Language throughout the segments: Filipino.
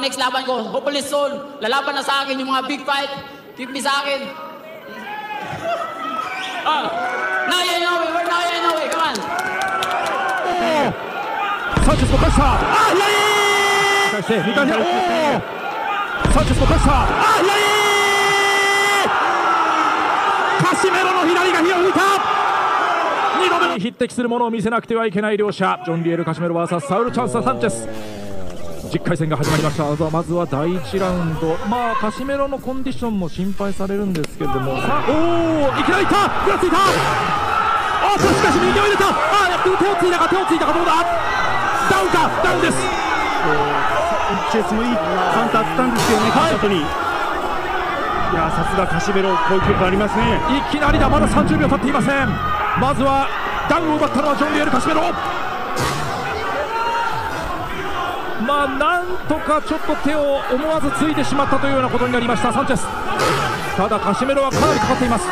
Next laban ko, hopefully soon, lalaban na sa akin yung mga big fight. Keep me sa akin. Now you know it, now you know it, come on. 산체스のプレッシャー、左手2回目、サンチェスのプレッシャー、カシメロの左が火を吹いた。2度目に匹敵するものを見せなくてはいけない両者、ジョン・リエル・カシメロ VS サウル・チャンス・サンチェス。10回戦が始まりました。まずは第1ラウンド、カシメロのコンディションも心配されるんですけれども、さあ、いきなりいった、ぐらついた、しかし右を入れた、手をついたか、どうだ、ダウンか、ダウンです。チェスもいいカウンターあったんですけどね、勝った後に。いや、さすがカシメロ、こういう記録ありますね。いきなりだ、まだ30秒経っていません。まずはダウンを奪ったのはジョン・リエル・カシメロ。なんとかちょっと手を思わずついてしまったというようなことになりましたサンチェス。ただカシメロはかなりかかっています。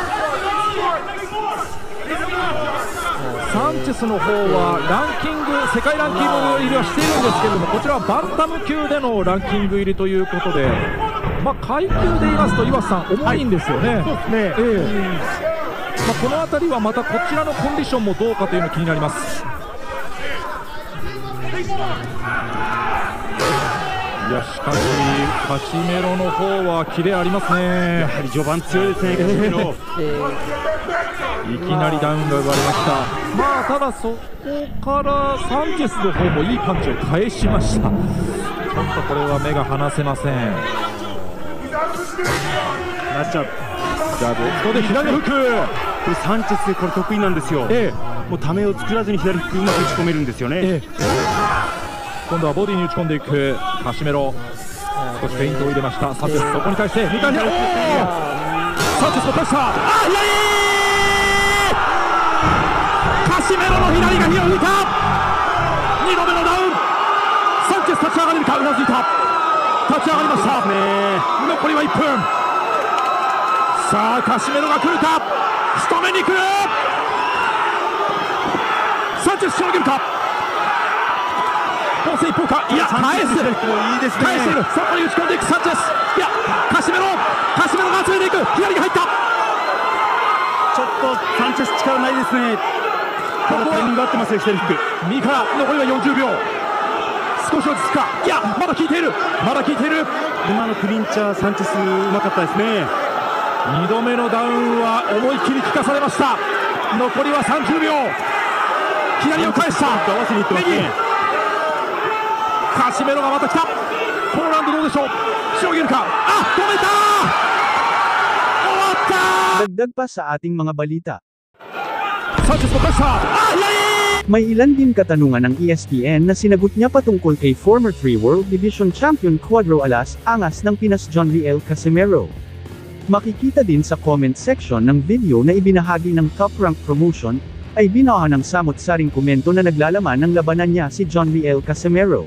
サンチェスの方はランキング、世界ランキング入りはしているんですけれども、こちらはバンタム級でのランキング入りということで、階級で言いますと岩瀬さん、重いんですよね。そうですね。この辺りはまたこちらのコンディションもどうかというのが気になります。いや、しかしカシメロの方はキレありますね。やはり序盤強いですね、カシメロ。いきなりダウンが奪われました。ただそこからサンチェスの方もいいパンチを返しました。ちょっとこれは目が離せません。なっちゃう。ジャブ、ここで左フック。これサンチェスこれ得意なんですよ。もうためを作らずに左フックうまく打ち込めるんですよね。今度はボディに打ち込んでいくカシメロ。少しフェイントを入れましたサンチェス。そこに対して2回目、サンチェスのプレッシャー、カシメロの左が火を吹いた。2度目のダウン。サンチェス立ち上がれるか、うなずいた。立ち上がりました。残りは1分。さあカシメロが来るか、仕留めに来る。サンチェスしのげるか、ポーズ一方か、いや返す、いいですね、返している。そこに打ち込んでいくサンチェス。いやカシメロが集めていく。左が入った。ちょっとサンチェス力ないですね。ただタイミング合ってますよ、左フック。右から残りは40秒。少し落ち着くか。いやまだ効いている、今のクリンチャーサンチェスうまかったですね。2度目のダウンは思い切り効かされました。残りは30秒。左を返した。合わせにいってますね。カシメロがまた来た。ポーランドどうでしょう、しのげるか。止めた。終わった。 Dagdag pa sa ating mga balita. Sanchez mo pressure. May ilan din katanungan ng ESPN na sinagot niya patungkol kay former 3 World Division Champion Cuadro Alas Angas ng Pinas John Riel Casimero. Makikita din sa comment section ng video na ibinahagi ng Top Rank Promotion, ay binawa ng samot-saring komento na naglalaman ng labanan niya si John Riel Casimero.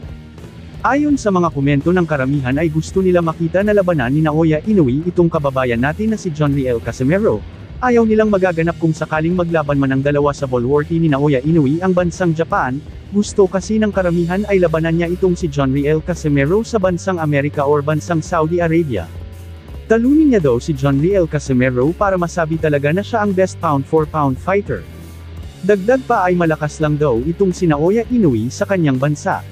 Ayon sa mga komento ng karamihan ay gusto nila makita na labanan ni Naoya Inoue itong kababayan natin na si John Riel Casimero. Ayaw nilang magaganap kung sakaling maglaban man ang dalawa sa bulwark ni Naoya Inoue ang bansang Japan. Gusto kasi ng karamihan ay labanan niya itong si John Riel Casimero sa bansang Amerika or bansang Saudi Arabia. Talunin niya daw si John Riel Casimero para masabi talaga na siya ang best pound-for-pound fighter. Dagdag pa ay malakas lang daw itong si Naoya Inoue sa kanyang bansa.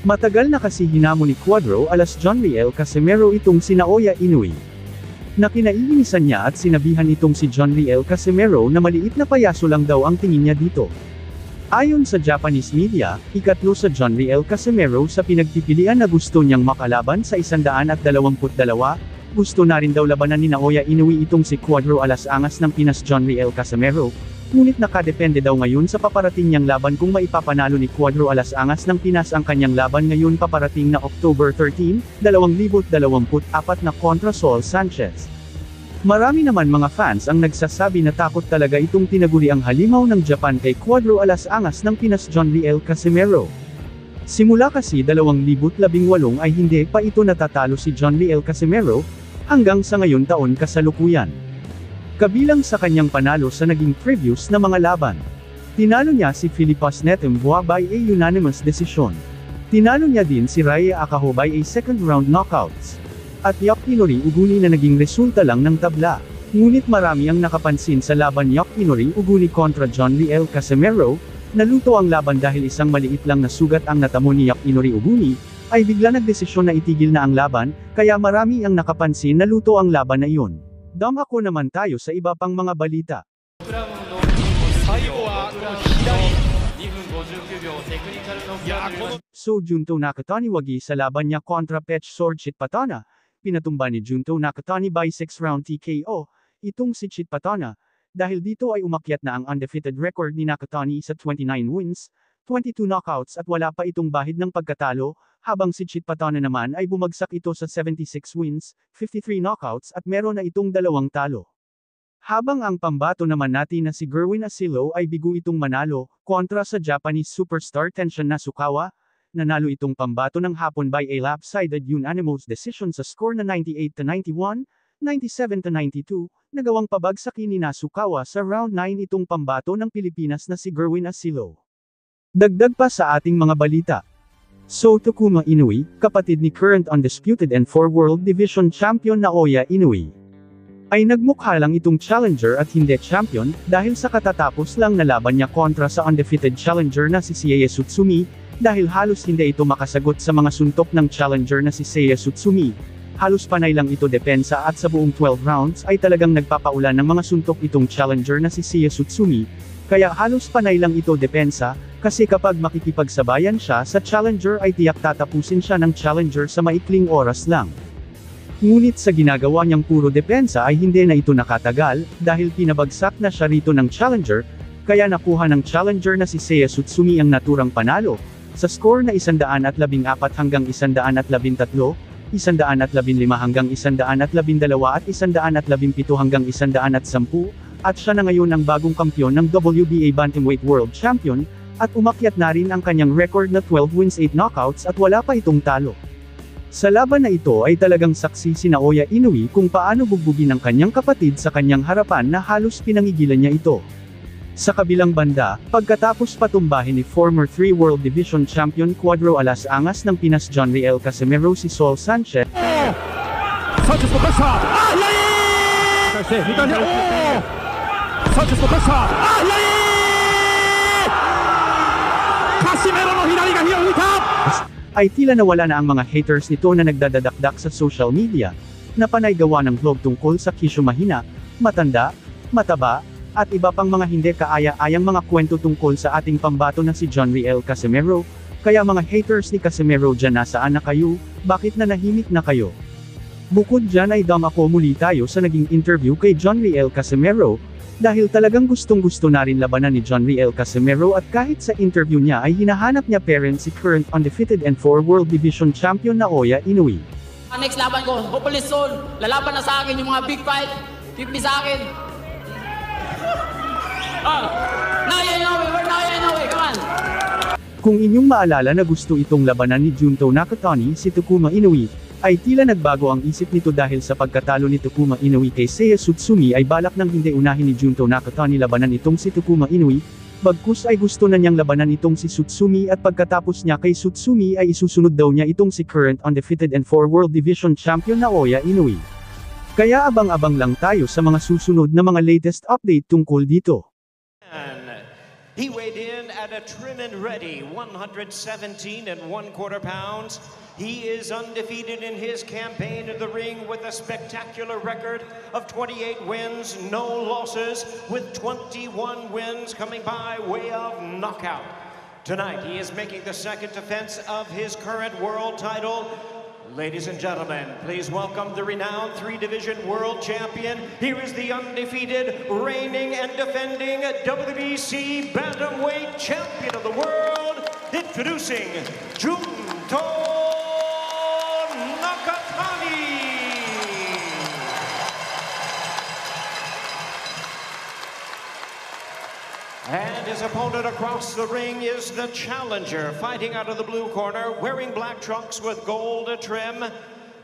Matagal na kasi hinamon ni Cuadro Alas John Riel Casimero itong si Naoya Inoue. Na kinaiinisan niya at sinabihan itong si John Riel Casimero na maliit na payaso lang daw ang tingin niya dito. Ayon sa Japanese media, ikatlo sa John Riel Casimero sa pinagpipilian na gusto niyang makalaban sa 122. Gusto na rin daw labanan ni Naoya Inoue itong si Cuadro Alas Angas ng Pinas John Riel Casimero. Ngunit nakadepende daw ngayon sa paparating niyang laban kung maipapanalo ni Cuadro Alas Angas ng Pinas ang kanyang laban ngayon paparating na October 13, 2024 na kontra Saul Sanchez. Marami naman mga fans ang nagsasabi na takot talaga itong tinaguri ang halimaw ng Japan kay Cuadro Alas Angas ng Pinas John Riel Casimero. Simula kasi 2018 ay hindi pa ito natatalo si John Riel Casimero, hanggang sa ngayon taon kasalukuyan. Kabilang sa kanyang panalo sa naging previous na mga laban. Tinalo niya si Filipas Netemboa by a unanimous decision. Tinalo niya din si Raya Akaho by a second round knockouts. At Yakinori Uguni na naging resulta lang ng tabla. Ngunit marami ang nakapansin sa laban Yakinori Uguni kontra John Riel Casimero. Naluto ang laban dahil isang maliit lang na sugat ang natamo ni Yakinori Uguni, ay bigla nagdesisyon na itigil na ang laban, kaya marami ang nakapansin na luto ang laban na iyon. Dumako naman tayo sa iba pang mga balita. So Junto Nakatani wagi sa laban niya kontra Pech Sword Chitpatana, pinatumba ni Junto Nakatani by 6-round TKO, itong si Chitpatana, dahil dito ay umakyat na ang undefeated record ni Nakatani sa 29 wins, 22 knockouts at wala pa itong bahid ng pagkatalo, habang si Chitpatana naman ay bumagsak ito sa 76 wins, 53 knockouts at meron na itong 2 talo. Habang ang pambato naman natin na si Gerwin Asilo ay bigo itong manalo, kontra sa Japanese superstar Tenshin Nasukawa, nanalo itong pambato ng hapon by a lopsided unanimous decision sa score na 98-91, 97-92, nagawang pabagsakin ni Nasukawa sa round 9 itong pambato ng Pilipinas na si Gerwin Asilo. Dagdag pa sa ating mga balita. So Takuma Inoue, kapatid ni current undisputed and 4 World Division Champion Naoya Inoue, ay nagmukha lang itong challenger at hindi champion, dahil sa katatapos lang na laban niya kontra sa undefeated challenger na si Seiya Tsutsumi, dahil halos hindi ito makasagot sa mga suntok ng challenger na si Seiya Tsutsumi. Halos panay lang ito depensa at sa buong 12 rounds ay talagang nagpapaulan ng mga suntok itong challenger na si Seiya Tsutsumi, kaya halos panay lang ito depensa, kasi kapag makikipagsabayan siya sa challenger ay tiyak tatapusin siya ng challenger sa maikling oras lang. Ngunit sa ginagawa niyang puro depensa ay hindi na ito nakatagal, dahil pinabagsak na siya rito ng challenger, kaya nakuha ng challenger na si Seiya Tsutsumi ang naturang panalo, sa score na 114 hanggang 113, 115 hanggang 112 at 117 hanggang 110, at siya na ngayon ang bagong kampyon ng WBA Bantamweight World Champion, at umakyat na rin ang kanyang record na 12 wins 8 knockouts at wala pa itong talo. Sa laban na ito ay talagang saksi si Naoya Inoue kung paano bugbugin ang kanyang kapatid sa kanyang harapan na halos pinangigilan niya ito. Sa kabilang banda, pagkatapos patumbahin ni former 3 World Division Champion Cuadro Alas angas ng Pinas John Riel Casimero si Saul Sanchez. Sanchez mo kasa! Sanchez mo kasa! Casimero no hinari ga hinuhita! Ay tila nawala na ang mga haters nito na nagdadadakdak sa social media, na panay gawa ng vlog tungkol sa kisyo mahina, matanda, mataba, at iba pang mga hindi kaaya-ayang mga kwento tungkol sa ating pambato na si John Riel Casimero, kaya mga haters ni Casimero dyan nasaan na kayo, bakit nanahimik na kayo? Bukod dyan ay dumako muli tayo sa naging interview kay John Riel Casimero, dahil talagang gustong-gusto na rin labanan ni John Riel Casimero at kahit sa interview niya ay hinahanap niya parent si current undefeated and 4 World Division Champion Naoya Inoue. Next laban ko, hopefully soon, lalaban na sa akin yung mga big fight, keep me sa akin. Naoya Inoue, we're Naoya Inoue, come on! Kung inyong maalala na gusto itong labanan ni Junto Nakatani si Takuma Inoue, ay tila nagbago ang isip nito dahil sa pagkatalo ni Takuma Inoue kay Seiya Tsutsumi ay balak nang hindi unahin ni Junto Nakatani labanan itong si Takuma Inoue, bagkus ay gusto na niyang labanan itong si Tsutsumi at pagkatapos niya kay Tsutsumi ay isusunod daw niya itong si current undefeated and 4 World Division Champion Naoya Inoue. Kaya abang-abang lang tayo sa mga susunod na mga latest update tungkol dito. He weighed in at a trim and ready 117 1/4 pounds. He is undefeated in his campaign in the ring with a spectacular record of 28 wins, no losses, with 21 wins coming by way of knockout. Tonight, he is making the second defense of his current world title. Ladies and gentlemen, please welcome the renowned 3-division world champion. Here is the undefeated, reigning and defending WBC Bantamweight Champion of the World, introducing Junto Nakatani. And his opponent across the ring is the challenger, fighting out of the blue corner, wearing black trunks with gold trim.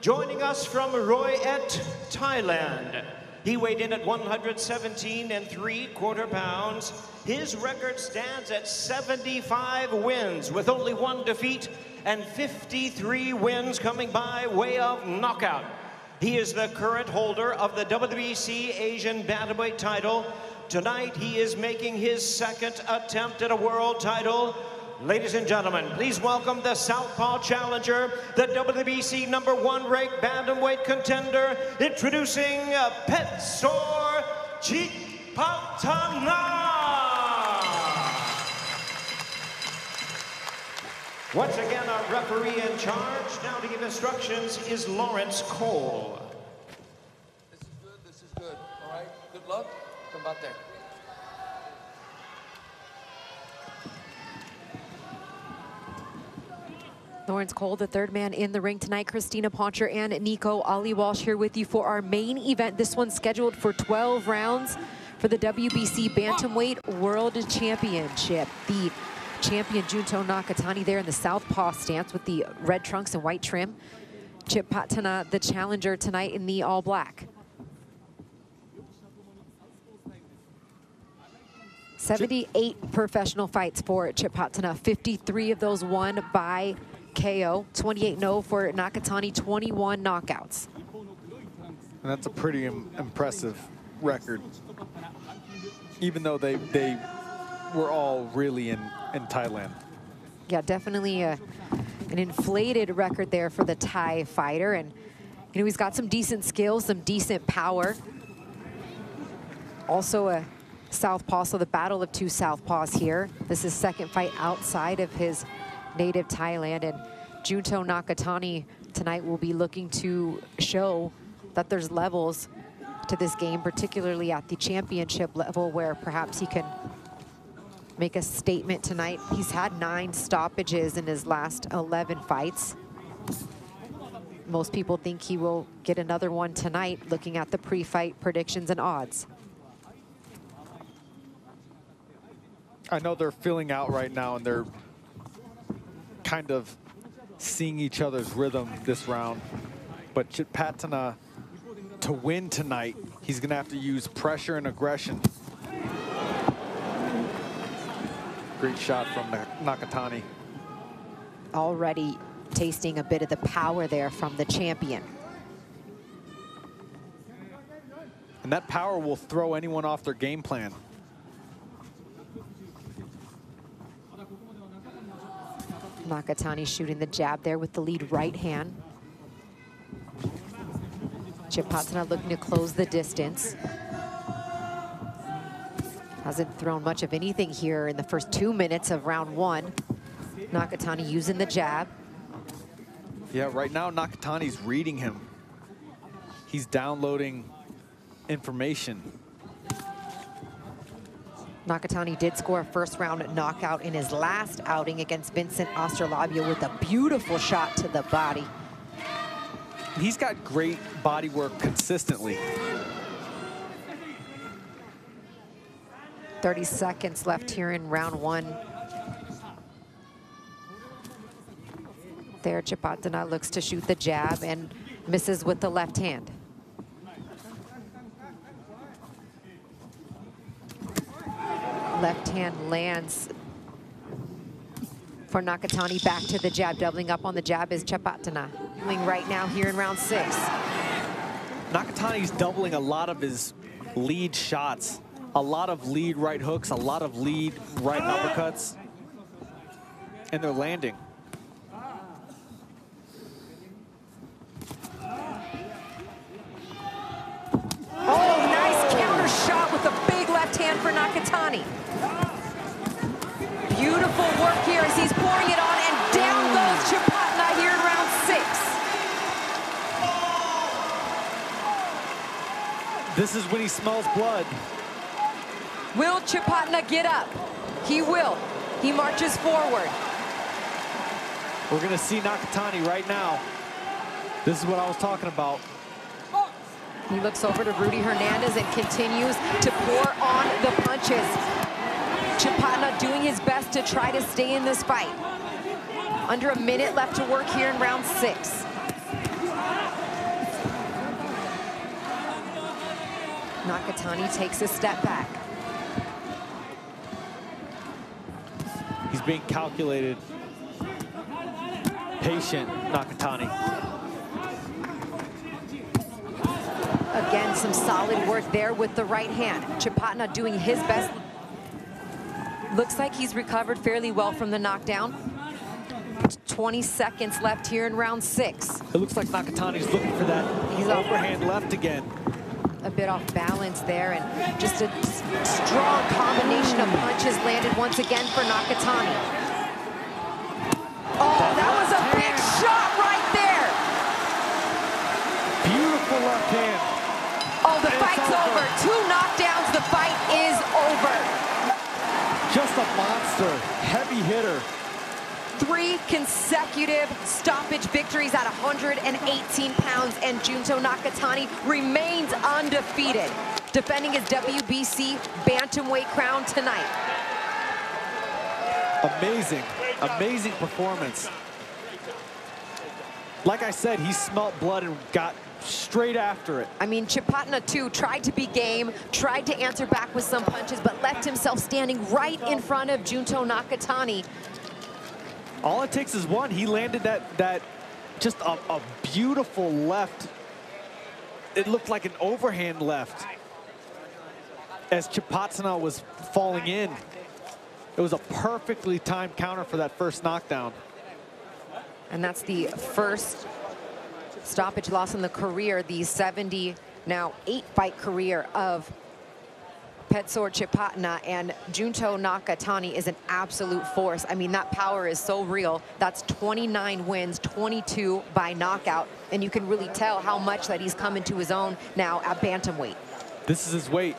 Joining us from Roy Et, Thailand, He weighed in at 117 3/4 pounds. His record stands at 75 wins with only 1 defeat and 53 wins coming by way of knockout. He is the current holder of the WBC Asian Bantamweight title. Tonight, he is making his second attempt at a world title. Ladies and gentlemen, please welcome the Southpaw challenger, the WBC #1 ranked bantamweight contender, introducing Petsor Chipatana. Once again, our referee in charge now to give instructions is Lawrence Cole. This is good, all right? Good luck, come out there. Lawrence Cole, the third man in the ring tonight. Christina Poncher and Nico Ali Walsh here with you for our main event. This one's scheduled for 12 rounds for the WBC Bantamweight World Championship. The champion Junto Nakatani there in the southpaw stance with the red trunks and white trim. Chipatana, the challenger tonight in the all black. 78 professional fights for Chipatana, 53 of those won by KO, 28-0 for Nakatani, 21 knockouts. And that's a pretty impressive record, even though they were all really in Thailand. Yeah, definitely an inflated record there for the Thai fighter. And, you know, he's got some decent skills, some decent power. Also a southpaw, so the battle of two southpaws here. This is second fight outside of his native Thailand, and Junto Nakatani tonight will be looking to show that there's levels to this game, particularly at the championship level, where perhaps he can make a statement tonight. He's had 9 stoppages in his last 11 fights. Most people think he will get another one tonight, looking at the pre-fight predictions and odds. I know they're filling out right now, and they're kind of seeing each other's rhythm this round. But Chipatana, to win tonight, he's going to have to use pressure and aggression. Great shot from Nakatani. Already tasting a bit of the power there from the champion. And that power will throw anyone off their game plan. Nakatani shooting the jab there with the lead right hand. Chipatana looking to close the distance. Hasn't thrown much of anything here in the first 2 minutes of round 1. Nakatani using the jab. Yeah, right now Nakatani's reading him. He's downloading information. Nakatani did score a first-round knockout in his last outing against Vincent Astrolabio with a beautiful shot to the body. He's got great body work consistently. 30 seconds left here in round 1. There, Chipatana looks to shoot the jab and misses with the left hand. Left hand lands for Nakatani. Back to the jab. Doubling up on the jab is Chipatana. Right now here in round 6. Nakatani's doubling a lot of his lead shots. A lot of lead right hooks, a lot of lead right uppercuts. And they're landing. Oh, nice counter shot with a big left hand for Nakatani. Beautiful work here as he's pouring it on, and down goes Chipatana here in round 6. This is when he smells blood. Will Chipatana get up? He will. He marches forward. We're gonna see Nakatani right now. This is what I was talking about. He looks over to Rudy Hernandez and continues to pour on the punches. Chipatana doing his best to try to stay in this fight. Under a minute left to work here in round 6. Nakatani takes a step back. He's being calculated. Patient, Nakatani. Again, some solid work there with the right hand. Chetpatna doing his best. Looks like he's recovered fairly well from the knockdown. 20 seconds left here in round 6. It looks like Nakatani's looking for that overhand left again. A bit off balance there, and just a strong combination of punches landed once again for Nakatani. Oh, that was a big shot right there. Beautiful left hand. Oh, the fight's over. 2 knockdowns, the fight is over. Just a monster, heavy hitter. 3 consecutive stoppage victories at 118 pounds, and Junto Nakatani remains undefeated, defending his WBC bantamweight crown tonight. Amazing, amazing performance. Like I said, he smelt blood and got straight after it. I mean, Chetpatna too tried to be game, tried to answer back with some punches, but left himself standing right in front of Junto Nakatani. All it takes is one. He landed that just a beautiful left. It looked like an overhand left as Chetpatna was falling in. It was a perfectly timed counter for that first knockdown. And that's the first stoppage loss in the career, the 70, now 8-fight career of Petsor Chetpatna, and Junto Nakatani is an absolute force. I mean, that power is so real. That's 29 wins, 22 by knockout, and you can really tell how much that he's come into his own now at bantamweight. This is his weight.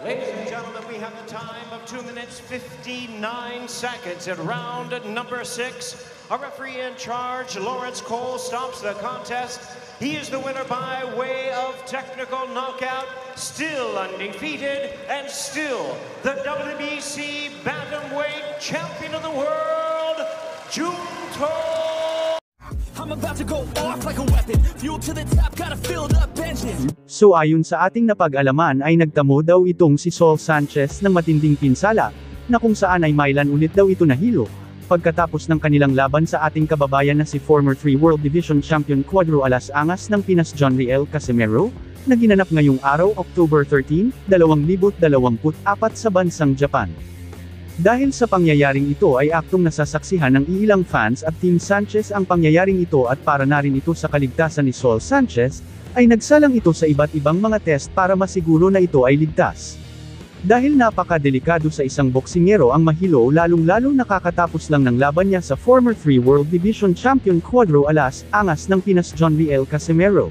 Ladies and gentlemen, we have the time of 2 minutes, 59 seconds at round number 6. Our referee in charge, Lawrence Cole, stops the contest. He is the winner by way of technical knockout, still undefeated, and still the WBC Bantamweight Champion of the World, Junto. I'm about to go off like a weapon, fuel to the top, got a filled up engine. So ayon sa ating napag-alaman ay nagtamo daw itong si Saul Sanchez ng matinding pinsala, na kung saan ay mailan ulit daw ito nahilo. Pagkatapos ng kanilang laban sa ating kababayan na si former 3 World Division Champion Cuadro Alas Angas ng Pinas John Riel Casimero, na ginanap ngayong araw October 13, 2024 sa bansang Japan. Dahil sa pangyayaring ito ay aktong nasasaksihan ng ilang fans at Team Sanchez ang pangyayaring ito, at para na rin ito sa kaligtasan ni Saul Sanchez, ay nagsalang ito sa iba't ibang mga test para masiguro na ito ay ligtas. Dahil napakadelikado sa isang boksingero ang mahilo, lalong-lalo nakakatapos lang ng laban niya sa former 3 World Division Champion Cuadro Alas Angas ng Pinas John Riel Casimero.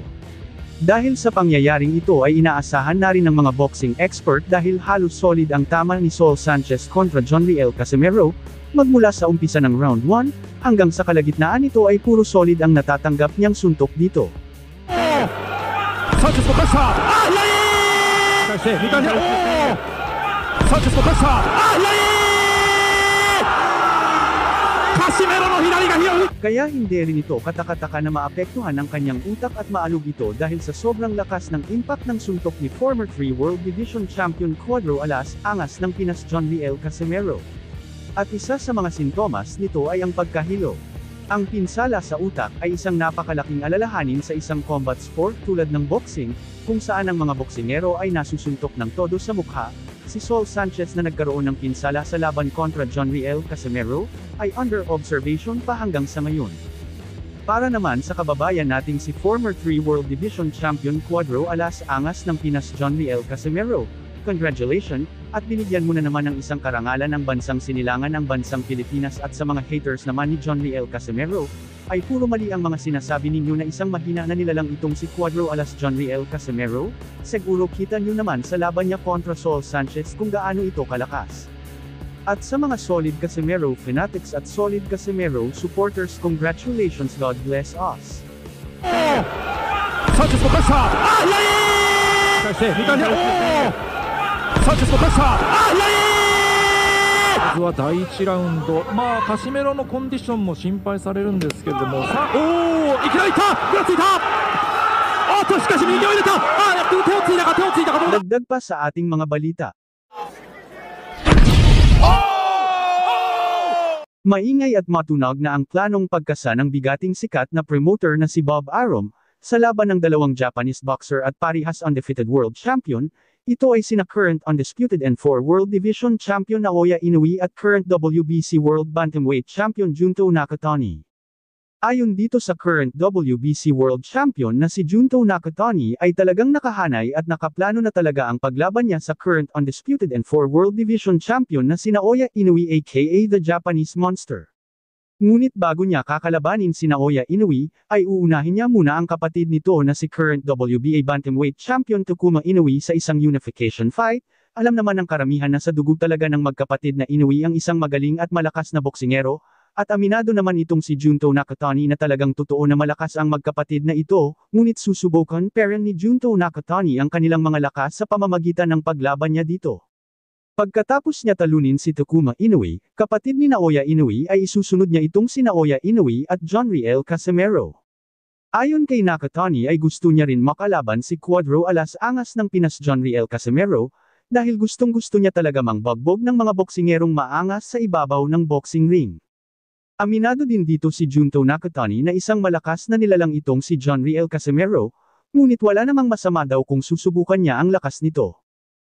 Dahil sa pangyayaring ito ay inaasahan na rin ng mga boxing expert dahil halos solid ang tama ni Saul Sanchez kontra John Riel Casimero, magmula sa umpisa ng round 1, hanggang sa kalagitnaan ito ay puro solid ang natatanggap niyang suntok dito. Sanchez のカッサー、あ、左返して2回目、サンチェスのカッサー、あ、左カシメロの左が拾う。 Kaya hindi rin ito katakataka na maapektuhan ang kanyang utak at maalog ito dahil sa sobrang lakas ng impact ng suntok ni former 3 World Division Champion Cuadro Alas Angas ng Pinas John Riel Casimero. At isa sa mga sintomas nito ay ang pagkahilo. Ang pinsala sa utak ay isang napakalaking alalahanin sa isang combat sport tulad ng boxing, kung saan ang mga boksingero ay nasusuntok ng todo sa mukha. Si Saul Sanchez na nagkaroon ng pinsala sa laban kontra John Riel Casimero, ay under observation pa hanggang sa ngayon. Para naman sa kababayan nating si former 3 World Division Champion Cuadro Alas Angas ng Pinas John Riel Casimero, congratulations, at binigyan mo na naman ng isang karangalan ng bansang sinilangan ang bansang Pilipinas. At sa mga haters naman ni John Riel Casimero, ay puro mali ang mga sinasabi ninyo na isang mahina na nilalang itong si Cuadro Alas John Riel Casimero. Siguro kita nyo naman sa laban niya kontra Saul Sanchez kung gaano ito kalakas. At sa mga solid Casimero fanatics at solid Casimero supporters, congratulations, God bless us. Sanchez のカッサー、あ、左返して2回目、サンチェスのカッサー、あ、左まずは第1ラウンド、カシメロのコンディションも心配されるんですけれども、さあ、いきなりいった、ぐらついた、しかし右を入れた。手をついたか、どうだ。 Dagdag pa sa ating mga balita. Maingay at matunog na ang planong pagkasa ng bigating sikat na promoter na si Bob Arum, sa laban ng dalawang Japanese boxer at parihas undefeated world champion. Ito ay sina current undisputed N4 World Division Champion Naoya Inoue at current WBC World Bantamweight Champion Junto Nakatani. Ayon dito sa current WBC World Champion na si Junto Nakatani ay talagang nakahanay at nakaplano na talaga ang paglaban niya sa current undisputed N4 World Division Champion na si Naoya Inoue aka the Japanese Monster. Ngunit bago niya kakalabanin si Naoya Inoue, ay uunahin niya muna ang kapatid nito na si current WBA Bantamweight Champion Takuma Inoue sa isang unification fight. Alam naman ng karamihan na sa dugo talaga ng magkapatid na Inoue ang isang magaling at malakas na boksingero, at aminado naman itong si Junto Nakatani na talagang totoo na malakas ang magkapatid na ito, ngunit susubukan pa rin ni Junto Nakatani ang kanilang mga lakas sa pamamagitan ng paglaban niya dito. Pagkatapos niya talunin si Takuma Inoue, kapatid ni Naoya Inoue ay isusunod niya itong si Naoya Inoue at Jonriel Casimero. Ayon kay Nakatani ay gusto niya rin makalaban si Cuadro Alas Angas ng Pinas Jonriel Casimero, dahil gustong-gusto niya talaga mangbagbog ng mga boksingerong maangas sa ibabaw ng boxing ring. Aminado din dito si Junto Nakatani na isang malakas na nilalang itong si Jonriel Casimero, ngunit wala namang masama daw kung susubukan niya ang lakas nito.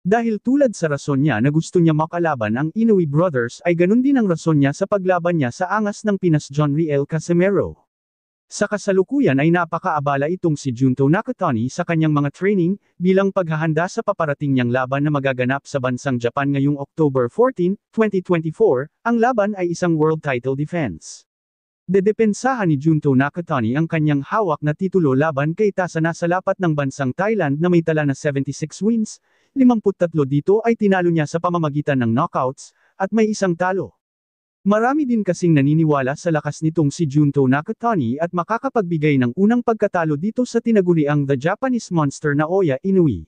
Dahil tulad sa rason niya na gusto niya makalaban ang Inoue brothers ay ganun din ang rason niya sa paglaban niya sa angas ng Pinas Jonriel Casimero. Sa kasalukuyan ay napakaabala itong si Junto Nakatani sa kanyang mga training, bilang paghahanda sa paparating niyang laban na magaganap sa bansang Japan ngayong October 14, 2024, ang laban ay isang world title defense. Dedepensahan ni Junto Nakatani ang kanyang hawak na titulo laban kay Tasana sa lapat ng bansang Thailand na may tala na 76 wins, 53 dito ay tinalo niya sa pamamagitan ng knockouts, at may isang talo. Marami din kasing naniniwala sa lakas nitong si Junto Nakatani at makakapagbigay ng unang pagkatalo dito sa tinaguriang The Japanese Monster Naoya Inoue.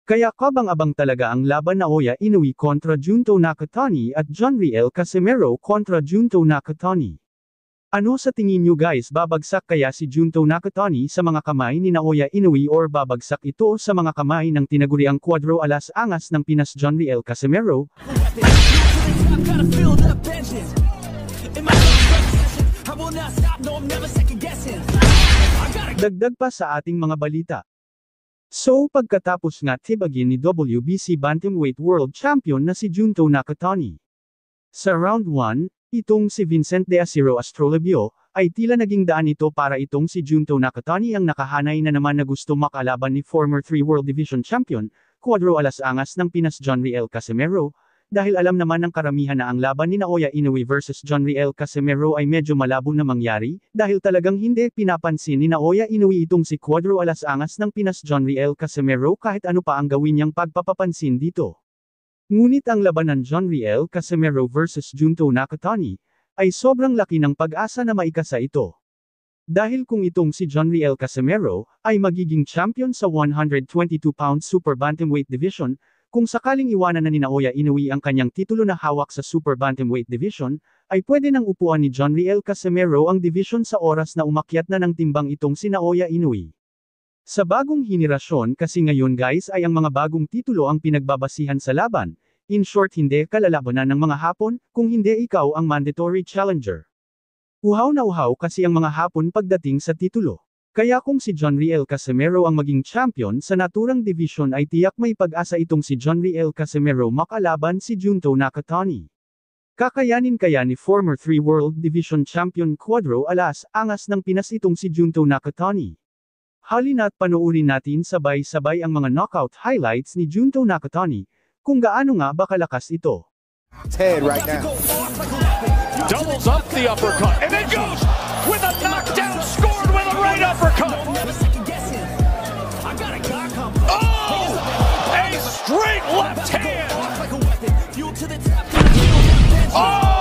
Kaya kabang-abang talaga ang laban Naoya Inoue kontra Junto Nakatani at Jonriel Casimero kontra Junto Nakatani. Ano sa tingin nyo guys, babagsak kaya si Junto Nakatani sa mga kamay ni Naoya Inoue or babagsak ito sa mga kamay ng tinaguriang Cuadro Alas Angas ng Pinas Jonriel Casimero? Dagdag pa sa ating mga balita. So pagkatapos nga tibagin ni WBC Bantamweight World Champion na si Junto Nakatani. Sa round 1, itong si Vincent De Acero Astrolabio, ay tila naging daan ito para itong si Junto Nakatani ang nakahanay na naman na gusto makalaban ni former 3 World Division Champion, Cuadro Alas Angas ng Pinas Jonriel Casimero, dahil alam naman ng karamihan na ang laban ni Naoya Inoue versus Jonriel Casimero ay medyo malabo na mangyari, dahil talagang hindi pinapansin ni Naoya Inoue itong si Cuadro Alas Angas ng Pinas Jonriel Casimero kahit ano pa ang gawin niyang pagpapapansin dito. Ngunit ang labanan Jonriel Casimero versus Junto Nakatani, ay sobrang laki ng pag-asa na maikasa ito. Dahil kung itong si Jonriel Casimero, ay magiging champion sa 122-pound Super Bantamweight Division, kung sakaling iwanan na ni Naoya Inoue ang kanyang titulo na hawak sa Super Bantamweight Division, ay pwede nang upuan ni Jonriel Casimero ang division sa oras na umakyat na ng timbang itong si Naoya Inoue. Sa bagong henerasyon kasi ngayon guys ay ang mga bagong titulo ang pinagbabasihan sa laban, in short hindi kalalabanan ng mga Hapon, kung hindi ikaw ang mandatory challenger. Uhaw na uhaw kasi ang mga Hapon pagdating sa titulo. Kaya kung si Jonriel Casimero ang maging champion sa naturang division ay tiyak may pag-asa itong si Jonriel Casimero makalaban si Junto Nakatani. Kakayanin kaya ni former 3 World Division Champion Cuadro Alas Angas ng Pinas itong si Junto Nakatani? Halina't panoorin natin sabay-sabay ang mga knockout highlights ni Junto Nakatani, kung gaano nga ba kalakas ito. Head right now. Doubles up the uppercut and then goes with a knockdown, scored with a right uppercut. Oh! A straight left hand. Oh!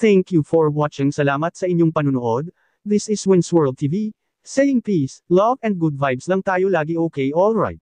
Thank you for watching. Salamat sa inyong panunood. This is Wins World TV, saying peace, love and good vibes lang tayo lagi. Okay, alright.